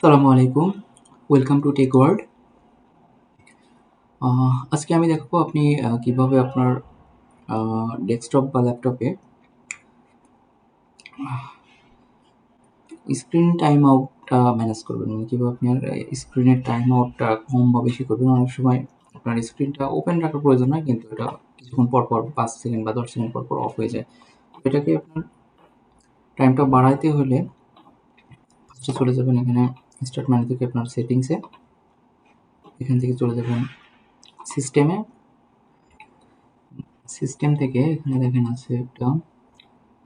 আসসালামু আলাইকুম। Welcome to tech world. আজকে আমি দেখাবো আপনি কিভাবে আপনার ডেস্কটপ বা ল্যাপটপে স্ক্রিন টাইম আউটটা ম্যানেজ করবেন। মানে কিভাবে আপনার স্ক্রিনের টাইম আউটটা কম বা বেশি করবেন। অনেক সময় আপনার স্ক্রিনটা ওপেন রাখার প্রয়োজন হয়, কিন্তু এটা কিছুক্ষণ পর ৫ সেকেন্ড বা ১০ সেকেন্ড পর অফ হয়ে যায়। এটাকে আপনার টাইমটা বাড়াইতে হলে ফার্স্টে চলে যাবেন এখানে স্টার্ট মেনু থেকে আপনার সেটিংসে। এখান থেকে চলে যাবেন সিস্টেমে। সিস্টেম থেকে এখানে দেখেন আছে একটা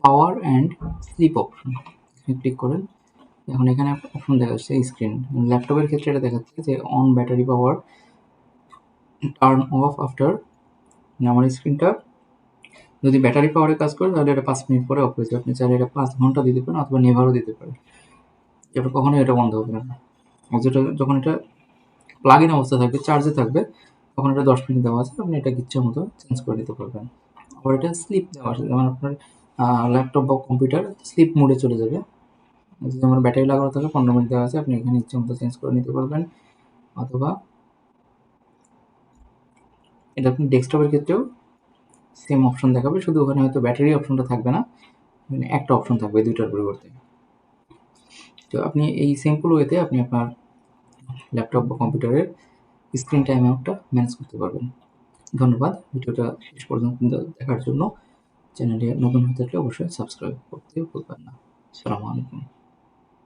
পাওয়ার অ্যান্ড স্লিপ অপশন। এখানে ক্লিক করেন। এখন এখানে অপশন দেখা যাচ্ছে স্ক্রিন। ল্যাপটপের ক্ষেত্রে এটা দেখাচ্ছে যে on battery power, turn off after. আমার স্ক্রিনটা যদি ব্যাটারি পাওয়ারে কাজ করে তাহলে এটা ৫ মিনিট পরে অফ হয়ে যাবে। আপনি চাইলে এটা ৫ ঘন্টা দিতে পারেন অথবা নেভারও দিতে পারেন। এটা কখনোই এটা বন্ধ হবে না। আর যেটা যখন এটা প্লাগ ইন অবস্থা থাকবে, চার্জে থাকবে, তখন এটা ১০ মিনিট দেওয়া আছে। আপনি এটাকে ইচ্ছা মতো চেঞ্জ করে দিতে পারবেন। আবার এটা স্লিপ দেওয়া আছে, যেমন আপনার ল্যাপটপ বা কম্পিউটার স্লিপ মোডে চলে যাবে। যদি আমার ব্যাটারি লাগানো থাকে ১৫ মিনিট দেওয়া আছে, আপনি এখানে ইচ্ছে মতো চেঞ্জ করে নিতে পারবেন। অথবা এটা আপনি ডেস্কটপের ক্ষেত্রেও সেম অপশন দেখাবে, শুধু ওখানে হয়তো ব্যাটারি অপশনটা থাকবে না, মানে একটা অপশন থাকবে দুইটার পরিবর্তে। তো আপনি এই সিম্পল ওয়েতে আপনি আপনার ল্যাপটপ বা কম্পিউটারের স্ক্রিন টাইম আউটটা ম্যানেজ করতে পারবেন। ধন্যবাদ ভিডিওটা শেষ পর্যন্ত দেখার জন্য। চ্যানেলে নতুন হয়ে থাকলে অবশ্যই সাবস্ক্রাইব করতে ভুলবেন না। আসসালামু আলাইকুম।